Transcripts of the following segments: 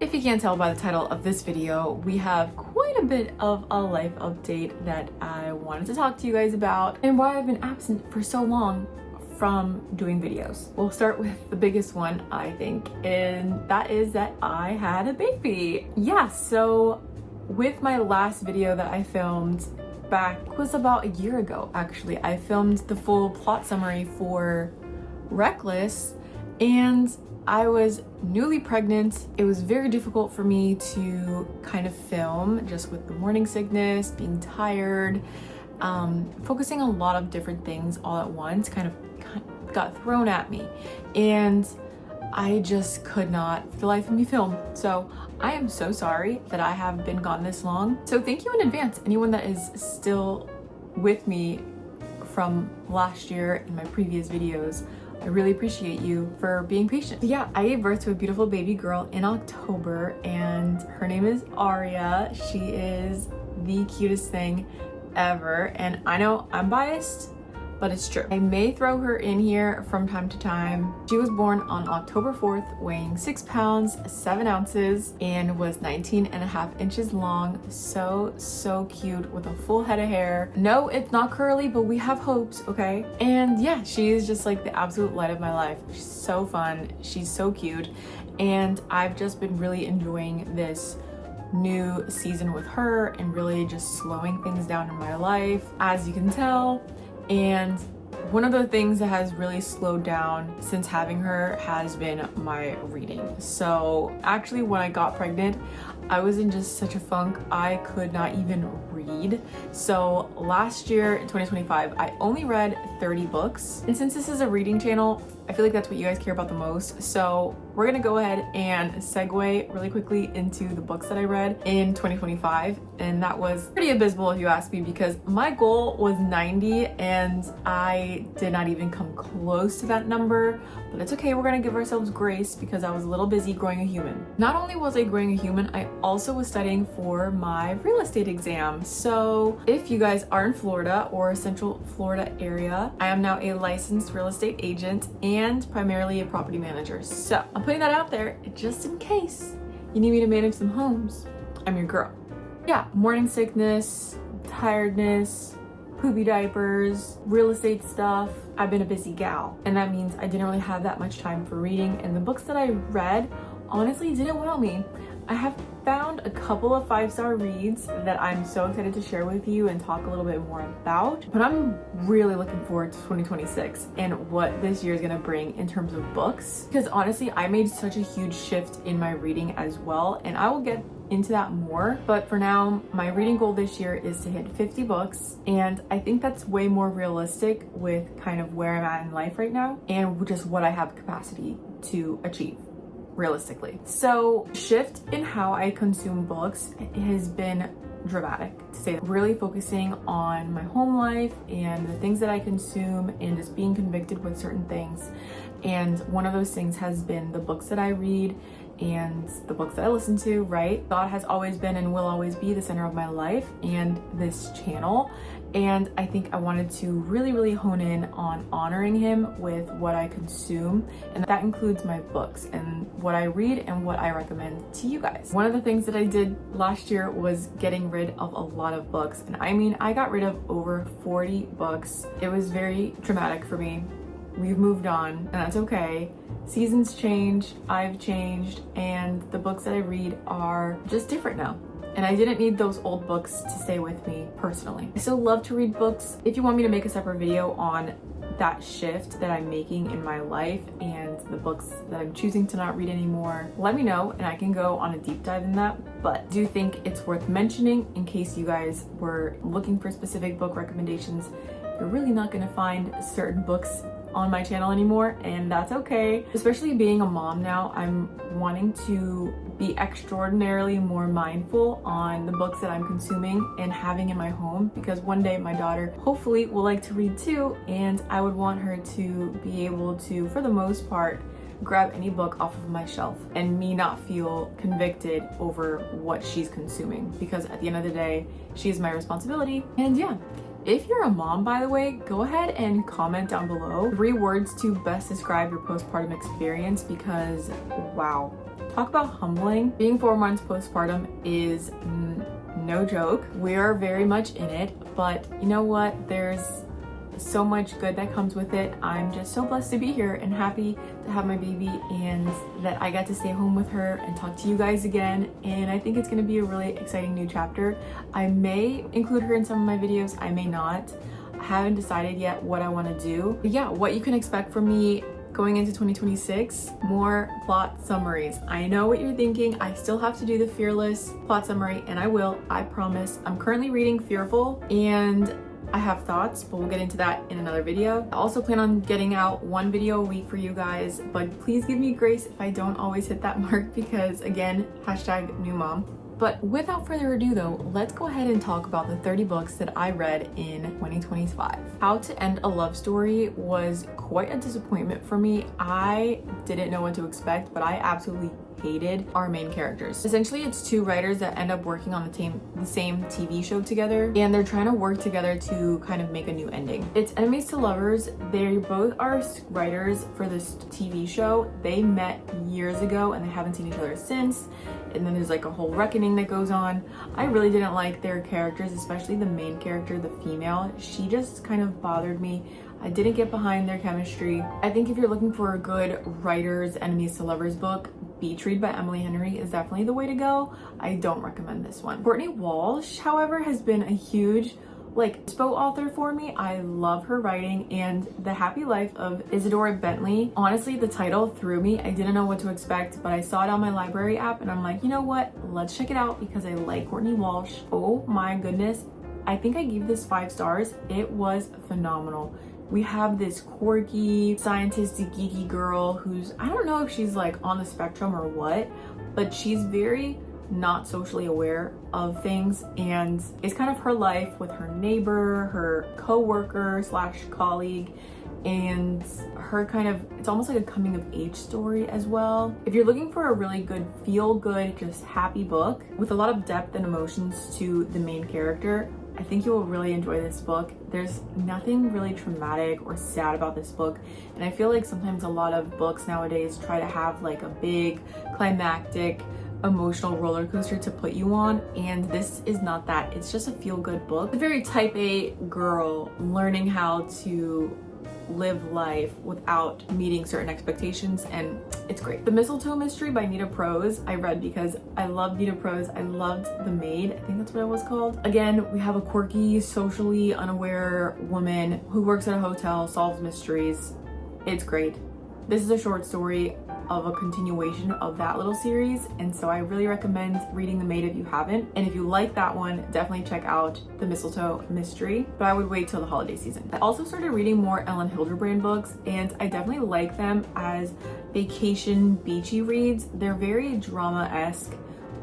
If you can't tell by the title of this video, we have quite a bit of a life update that I wanted to talk to you guys about and why I've been absent for so long from doing videos. We'll start with the biggest one, I think, and that is that I had a baby. Yeah, so with my last video that I filmed back was about a year ago, actually. I filmed the full plot summary for Reckless, and I was newly pregnant. It was very difficult for me to kind of film, just with the morning sickness, being tired, focusing on a lot of different things all at once kind of got thrown at me, and I just could not for the life of me film. So I am so sorry that I have been gone this long. So thank you in advance, anyone that is still with me from last year in my previous videos. I really appreciate you for being patient. But yeah, I gave birth to a beautiful baby girl in October, and her name is Aria. She is the cutest thing ever, and I know I'm biased, but it's true. I may throw her in here from time to time. She was born on October 4th, weighing 6 pounds, 7 ounces, and was 19.5 inches long. So cute, with a full head of hair. No, it's not curly, but we have hopes, okay? And yeah, she is just like the absolute light of my life. She's so fun, she's so cute, and I've just been really enjoying this new season with her and really just slowing things down in my life, as you can tell. And one of the things that has really slowed down since having her has been my reading. So actually, when I got pregnant, I was in just such a funk. I could not even read. So last year in 2025, I only read 30 books. And since this is a reading channel, I feel like that's what you guys care about the most. So we're gonna go ahead and segue really quickly into the books that I read in 2025. And that was pretty abysmal if you ask me, because my goal was 90 and I did not even come close to that number. But it's okay, we're gonna give ourselves grace because I was a little busy growing a human. Not only was I growing a human, I also was studying for my real estate exam. So if you guys are in Florida or Central Florida area, I am now a licensed real estate agent and primarily a property manager. So I'm putting that out there just in case you need me to manage some homes. I'm your girl. Yeah, morning sickness, tiredness, poopy diapers, real estate stuff. I've been a busy gal, and that means I didn't really have that much time for reading, and the books that I read honestly didn't wow me. I have found a couple of 5-star reads that I'm so excited to share with you and talk a little bit more about, but I'm really looking forward to 2026 and what this year is gonna bring in terms of books, because honestly, I made such a huge shift in my reading as well, and I will get into that more. But for now, my reading goal this year is to hit 50 books, and I think that's way more realistic with kind of where I'm at in life right now and just what I have capacity to achieve realistically. So shift in how I consume books has been dramatic, to say, really focusing on my home life and the things that I consume and just being convicted with certain things. And one of those things has been the books that I read and the books that I listen to, right? God has always been and will always be the center of my life and this channel. And I think I wanted to really hone in on honoring him with what I consume. And that includes my books and what I read and what I recommend to you guys. One of the things that I did last year was getting rid of a lot of books. And I mean, I got rid of over 40 books. It was very traumatic for me. We've moved on, and that's okay. Seasons change, I've changed, and the books that I read are just different now. And I didn't need those old books to stay with me personally. I still love to read books. If you want me to make a separate video on that shift that I'm making in my life and the books that I'm choosing to not read anymore, let me know and I can go on a deep dive in that. But do think it's worth mentioning in case you guys were looking for specific book recommendations. You're really not gonna find certain books on my channel anymore, and that's okay. Especially being a mom now, I'm wanting to be extraordinarily more mindful on the books that I'm consuming and having in my home, because one day my daughter hopefully will like to read too, and I would want her to be able to, for the most part, grab any book off of my shelf and me not feel convicted over what she's consuming, because at the end of the day, she's my responsibility. And yeah, if you're a mom, by the way, go ahead and comment down below 3 words to best describe your postpartum experience, because wow, Talk about humbling. Being 4 months postpartum is no joke. We are very much in it, but you know what? There's so much good that comes with it. I'm just so blessed to be here and happy to have my baby and that I got to stay home with her and talk to you guys again. And I think it's going to be a really exciting new chapter. I may include her in some of my videos, I may not. I haven't decided yet what I want to do. But yeah, what you can expect from me going into 2026, more plot summaries. I know what you're thinking. I still have to do the Fearless plot summary, and I will, I promise. I'm currently reading Fearful, and I have thoughts, but we'll get into that in another video. I also plan on getting out 1 video a week for you guys, but please give me grace if I don't always hit that mark because, again, hashtag new mom. But without further ado though, let's go ahead and talk about the 30 books that I read in 2025. How to End a Love Story was quite a disappointment for me. I didn't know what to expect, but I absolutely hated our main characters. Essentially, it's 2 writers that end up working on the same TV show together, and they're trying to work together to kind of make a new ending. It's enemies to lovers. They both are writers for this TV show. They met years ago and they haven't seen each other since. And then there's like a whole reckoning that goes on. I really didn't like their characters, especially the main character, the female. She just kind of bothered me. I didn't get behind their chemistry. I think if you're looking for a good writer's enemies to lovers book, Beach Read by Emily Henry is definitely the way to go. I don't recommend this one. Courtney Walsh, however, has been a huge inspo author for me. I love her writing, and The Happy Life of Isadora Bentley. Honestly, the title threw me. I didn't know what to expect, but I saw it on my library app and I'm like, you know what? Let's check it out because I like Courtney Walsh. Oh my goodness. I think I gave this 5 stars. It was phenomenal. We have this quirky, scientisty, geeky girl who's, I don't know if she's like on the spectrum or what, but she's very not socially aware of things, and it's kind of her life with her neighbor, her co-worker slash colleague, and her kind of, it's almost like a coming of age story as well. If you're looking for a really good, feel good, just happy book with a lot of depth and emotions to the main character, I think you will really enjoy this book. There's nothing really traumatic or sad about this book, and I feel like sometimes a lot of books nowadays try to have like a big climactic emotional roller coaster to put you on, and this is not that. It's just a feel-good book. A very type A girl learning how to live life without meeting certain expectations, and it's great. The Mistletoe Mystery by Nita Prose I read because I love Nita Prose. I loved The Maid, I think that's what it was called. Again, we have a quirky, socially unaware woman who works at a hotel, solves mysteries. It's great. This is a short story of a continuation of that little series, and so I really recommend reading The Maid if you haven't. And if you like that one, definitely check out The Mistletoe Mystery, but I would wait till the holiday season. I also started reading more Ellen Hilderbrand books, and I definitely like them as vacation beachy reads. They're very drama-esque,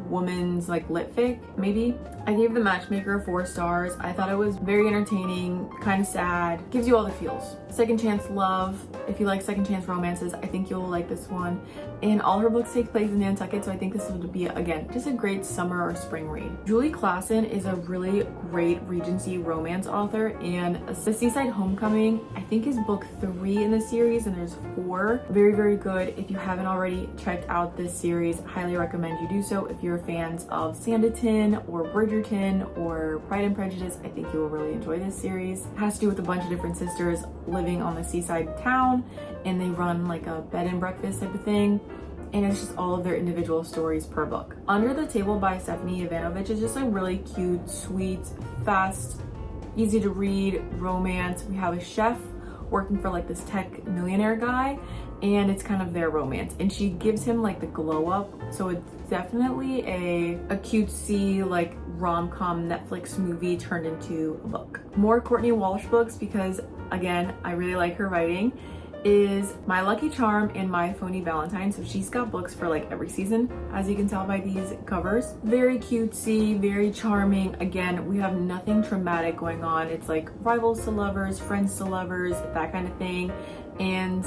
woman's like lit fic, maybe. I gave The Matchmaker 4 stars. I thought it was very entertaining, kind of sad, gives you all the feels. Second Chance Love, if you like second chance romances, I think you'll like this one. And all her books take place in Nantucket, so I think this would be, again, just a great summer or spring read. Julie Klassen is a really great Regency romance author, and The Seaside Homecoming, I think, is book 3 in the series, and there's 4. Very, very good. If you haven't already checked out this series, highly recommend you do so. If you're fans of Sanditon or Bridgerton or Pride and Prejudice, I think you will really enjoy this series. It has to do with a bunch of different sisters living on the seaside town, and they run like a bed and breakfast type of thing, and it's just all of their individual stories per book. Under the Table by Stephanie Ivanovich is just a really cute, sweet, fast, easy to read romance. We have a chef working for like this tech millionaire guy, and it's kind of their romance, and she gives him like the glow up, so it's definitely a cutesy like rom-com Netflix movie turned into a book. More Courtney Walsh books because, again, I really like her writing, is My Lucky Charm and My Phony Valentine. So she's got books for like every season, as you can tell by these covers. Very cutesy, very charming. Again, we have nothing traumatic going on. It's like rivals to lovers, friends to lovers, that kind of thing. And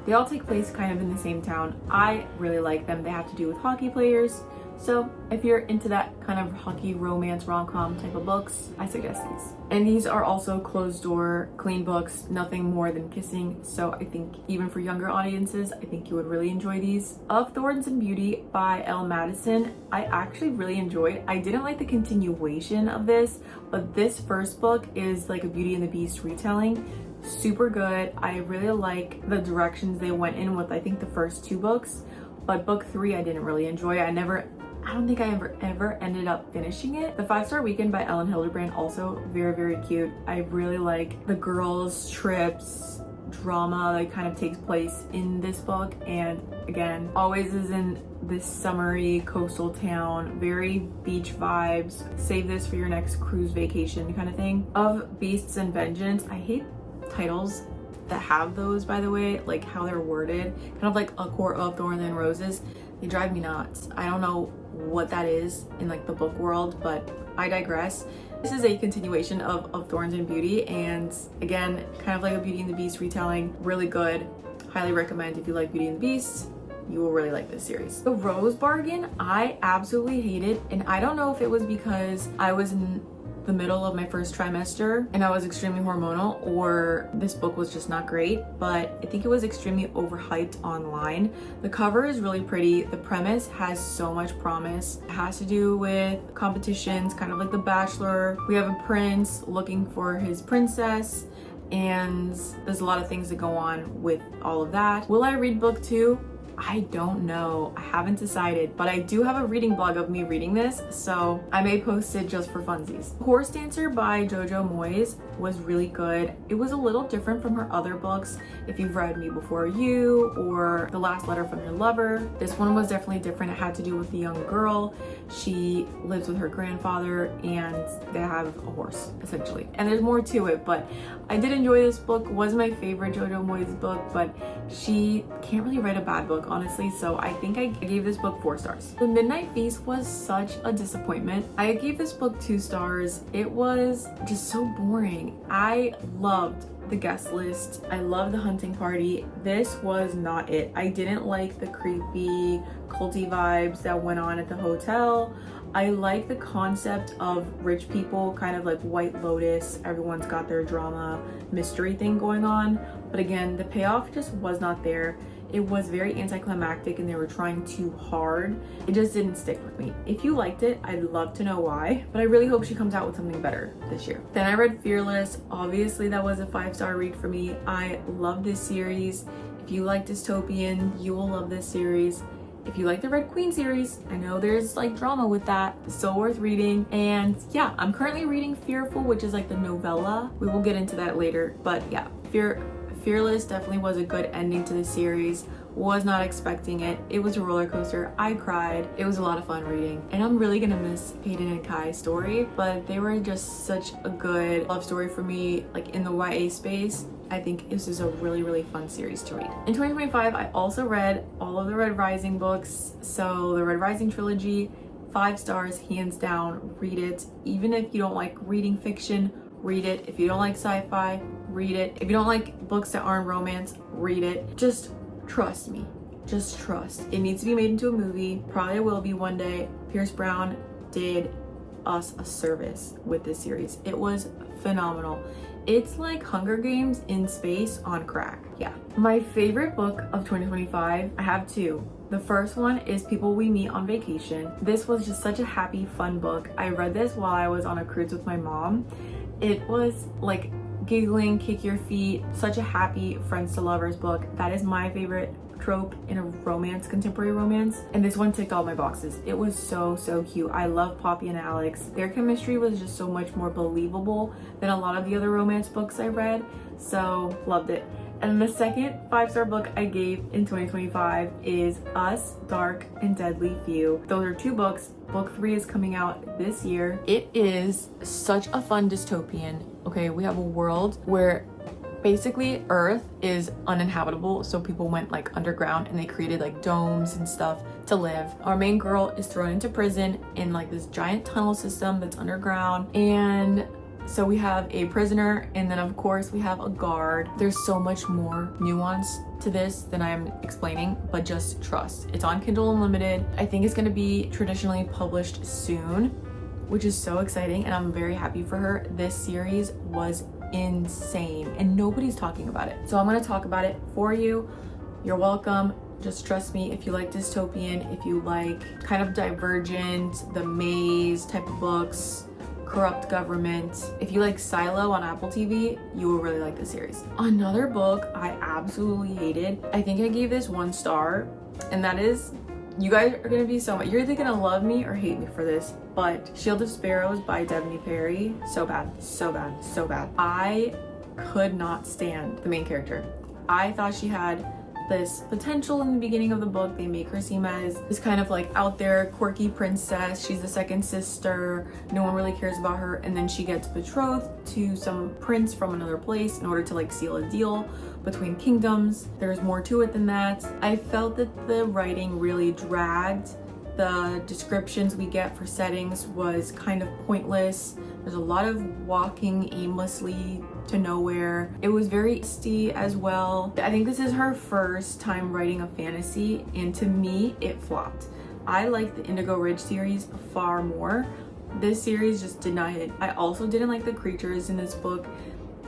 they all take place kind of in the same town. I really like them. They have to do with hockey players, So if you're into that kind of hockey romance rom-com type of books, I suggest these. And these are also closed door, clean books, nothing more than kissing. So I think even for younger audiences, I think you would really enjoy these. Of Thorns and Beauty by Elle Madison, I actually really enjoyed. I didn't like the continuation of this, but this first book is like a Beauty and the Beast retelling. Super good. I really like the directions they went in with, I think, the first 2 books, but book 3 I didn't really enjoy. I don't think I ever ended up finishing it. The 5-Star Weekend by Ellen Hildebrand, also very, very cute. I really like the girls' trips drama that kind of takes place in this book, and again, always is in this summery coastal town, very beach vibes. Save this for your next cruise vacation kind of thing. Of Beasts and Vengeance, I hate titles that have those, by the way, like how they're worded, kind of like A Court of Thorns and Roses. They drive me nuts. I don't know what that is in like the book world, but I digress. This is a continuation of Thorns and Beauty, and again, kind of like a Beauty and the Beast retelling. Really good. Highly recommend if you like Beauty and the Beast. You will really like this series. The Rose Bargain, I absolutely hated, and I don't know if it was because I was in the middle of my first trimester and I was extremely hormonal, or this book was just not great, but I think it was extremely overhyped online. The cover is really pretty. The premise has so much promise. It has to do with competitions, kind of like The Bachelor. We have a prince looking for his princess, and there's a lot of things that go on with all of that. Will I read book 2? I don't know. I haven't decided, but I do have a reading blog of me reading this, so I may post it just for funsies. Horse Dancer by Jojo Moyes was really good. It was a little different from her other books. If you've read Me Before You or The Last Letter from Your Lover, this one was definitely different. It had to do with a young girl. She lives with her grandfather and they have a horse, essentially. And there's more to it, but I did enjoy this book. It was my favorite Jojo Moyes book, but she can't really write a bad book, honestly, so I think I gave this book 4 stars. The Midnight Feast was such a disappointment. I gave this book 2 stars. It was just so boring. I loved the guest list. I love the hunting party. This was not it. I didn't like the creepy culty vibes that went on at the hotel. I like the concept of rich people, kind of like White Lotus. Everyone's got their drama mystery thing going on, but again, the payoff just was not there. It was very anticlimactic and they were trying too hard. It just didn't stick with me. If you liked it, I'd love to know why, but I really hope she comes out with something better this year. Then I read Fearless. Obviously that was a 5-star read for me. I love this series. If you like dystopian, you will love this series. If you like the Red Queen series, I know there's like drama with that, so worth reading. And yeah, I'm currently reading Fearful, which is like the novella. We will get into that later, but yeah, Fearless definitely was a good ending to the series. Was not expecting it. It was a roller coaster. I cried. It was a lot of fun reading. And I'm really gonna miss Hayden and Kai's story, but they were just such a good love story for me, like in the YA space. I think this is a really, really fun series to read. In 2025, I also read all of the Red Rising books. So the Red Rising trilogy, 5 stars, hands down. Read it. Even if you don't like reading fiction, read it. If you don't like sci-fi, read it. If you don't like books that aren't romance, read it. Just trust me. Just trust. It needs to be made into a movie. Probably will be one day. Pierce Brown did us a service with this series. It was phenomenal. It's like Hunger Games in space on crack. Yeah. My favorite book of 2025, I have 2. The first one is People We Meet on Vacation. This was just such a happy, fun book. I read this while I was on a cruise with my mom. It was like giggling, kick your feet, such a happy friends to lovers book. That is my favorite trope in a romance, contemporary romance, and this one ticked all my boxes. It was so cute. I love Poppy and Alex. Their chemistry was just so much more believable than a lot of the other romance books I read, so loved it. And the second 5-star book I gave in 2025 is Us, Dark and Deadly Few. Those are 2 books. Book 3 is coming out this year. It is such a fun dystopian. Okay, we have a world where basically Earth is uninhabitable, so people went like underground and they created like domes and stuff to live. Our main girl is thrown into prison in like this giant tunnel system that's underground, and So we have a prisoner, and then of course we have a guard. There's so much more nuance to this than I'm explaining, but just trust. It's on Kindle Unlimited. I think it's gonna be traditionally published soon, which is so exciting, and I'm very happy for her. This series was insane, and nobody's talking about it. So I'm gonna talk about it for you. You're welcome. Just trust me. If you like dystopian, if you like kind of Divergent, The Maze type of books, corrupt government, if you like Silo on Apple TV, you will really like this series. Another book I absolutely hated, I think I gave this 1 star, and that is, you guys are gonna be so much, you're either gonna love me or hate me for this, but Shield of Sparrows by Devney Perry. So bad, so bad, so bad. I could not stand the main character. I thought she had this potential in the beginning of the book. They make her seem as this kind of like out there quirky princess. She's the second sister, no one really cares about her, and then she gets betrothed to some prince from another place in order to like seal a deal between kingdoms. There's more to it than that. I felt that the writing really dragged. The descriptions we get for settings was kind of pointless. There's a lot of walking aimlessly to nowhere. It was very steady as well. I think this is her first time writing a fantasy, and to me, it flopped. I like the Indigo Ridge series far more. This series just did not hit. I also didn't like the creatures in this book.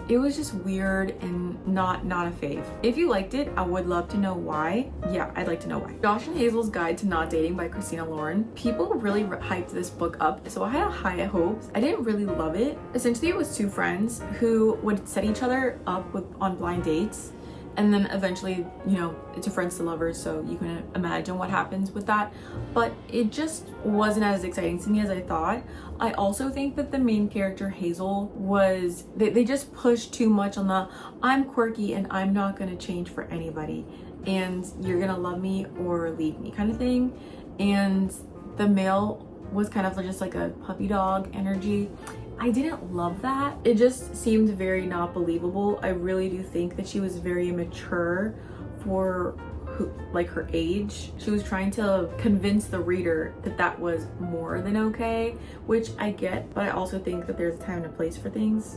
It was just weird and not a fave. If you liked it, I would love to know why. Yeah, I'd like to know why. Josh and Hazel's Guide to Not Dating by Christina Lauren. People really hyped this book up, so I had high hopes. I didn't really love it. Essentially, it was 2 friends who would set each other up on blind dates, and then eventually, you know, it's a friends to lovers, so you can imagine what happens with that. But it just wasn't as exciting to me as I thought. I also think that the main character, Hazel, was, they just pushed too much on the, I'm quirky and I'm not gonna change for anybody, and you're gonna love me or leave me kind of thing. And the male was kind of just like a puppy dog energy. I didn't love that. It just seemed very not believable. I really do think that she was very immature for her age. She was trying to convince the reader that that was more than okay, which I get, but I also think that there's a time and a place for things,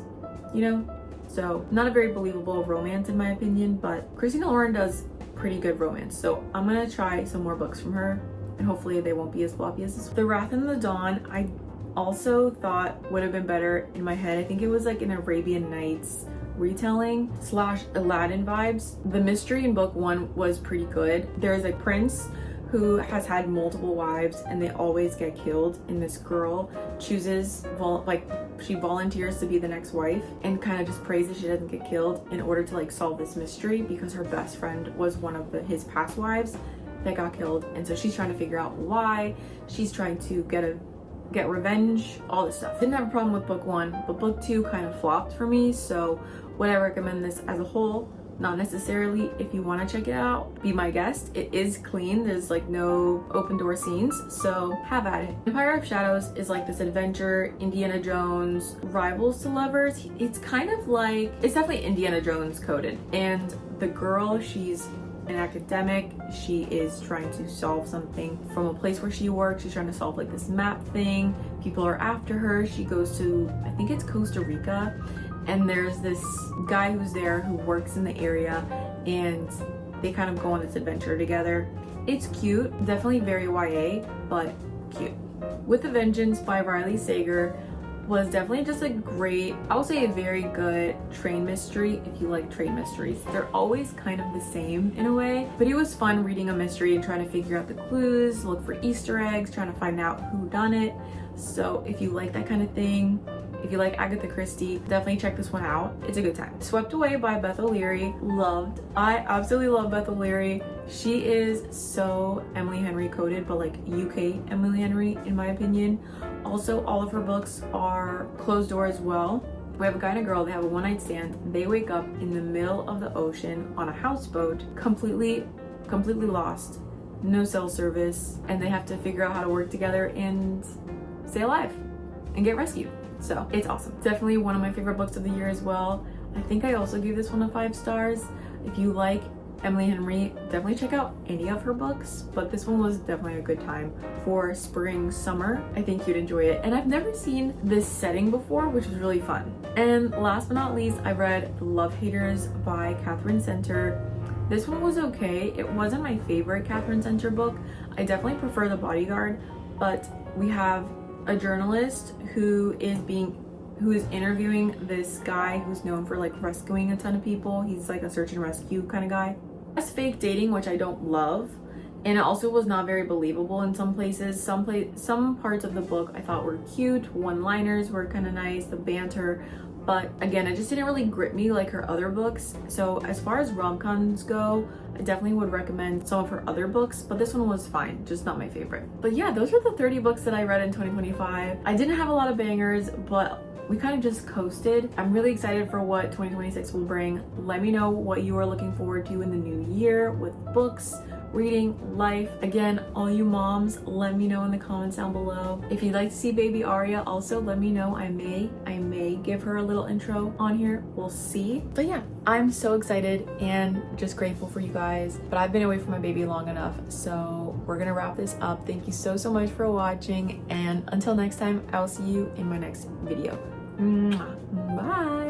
you know? So not a very believable romance in my opinion, but Christina Lauren does pretty good romance. So I'm gonna try some more books from her, and hopefully they won't be as floppy as this. The Wrath and the Dawn, I also thought would have been better in my head. I think it was like an Arabian Nights retelling / Aladdin vibes. The mystery in book 1 was pretty good. There's a prince who has had multiple wives and they always get killed, and this girl chooses, she volunteers to be the next wife and kind of just prays that she doesn't get killed in order to like solve this mystery, because her best friend was one of his past wives that got killed, and so she's trying to figure out why. She's trying to get revenge, all this stuff. Didn't have a problem with book 1, but book 2 kind of flopped for me, so would I recommend this as a whole? Not necessarily. If you want to check it out, be my guest. It is clean. There's like no open door scenes, so have at it. Empire of Shadows is like this adventure, Indiana Jones, rivals to lovers. It's kind of like, it's definitely Indiana Jones coded, and the girl, she's an academic. She is trying to solve something from a place where she works. She's trying to solve like this map thing. People are after her. She goes to, I think it's Costa Rica, and there's this guy who's there who works in the area, and they kind of go on this adventure together. It's cute, definitely very YA, but cute. With a Vengeance by Riley Sager was definitely just a great, I would say a very good train mystery if you like train mysteries. They're always kind of the same in a way, but it was fun reading a mystery and trying to figure out the clues, look for Easter eggs, trying to find out who done it. So if you like that kind of thing, if you like Agatha Christie, definitely check this one out. It's a good time. Swept Away by Beth O'Leary, loved. I absolutely love Beth O'Leary. She is so Emily Henry coded, but like UK Emily Henry in my opinion. Also, all of her books are closed door as well. We have a guy and a girl, they have a one-night stand. They wake up in the middle of the ocean on a houseboat, completely lost, no cell service, and they have to figure out how to work together and stay alive and get rescued. So it's awesome. Definitely one of my favorite books of the year as well. I think I also gave this one a 5 stars. If you like Emily Henry, definitely check out any of her books, but this one was definitely a good time for spring, summer. I think you'd enjoy it. And I've never seen this setting before, which was really fun. And last but not least, I read Love Haters by Catherine Center. This one was okay. It wasn't my favorite Catherine Center book. I definitely prefer The Bodyguard, but we have a journalist who is interviewing this guy who's known for like rescuing a ton of people. He's like a search and rescue kind of guy. It's fake dating, which I don't love, and it also was not very believable in some places. Some parts of the book I thought were cute, one-liners were kind of nice, the banter, but again, it just didn't really grip me like her other books. So as far as rom-coms go, I definitely would recommend some of her other books, but this one was fine, just not my favorite. But yeah, those are the 30 books that I read in 2025. I didn't have a lot of bangers, but we kind of just coasted. I'm really excited for what 2026 will bring. Let me know what you are looking forward to in the new year with books, reading, life. Again, all you moms, let me know in the comments down below. If you'd like to see baby Aria, also let me know. I may give her a little intro on here. We'll see. But yeah, I'm so excited and just grateful for you guys. But I've been away from my baby long enough, so we're gonna wrap this up. Thank you so much for watching, and until next time, I'll see you in my next video. Mwah. Bye.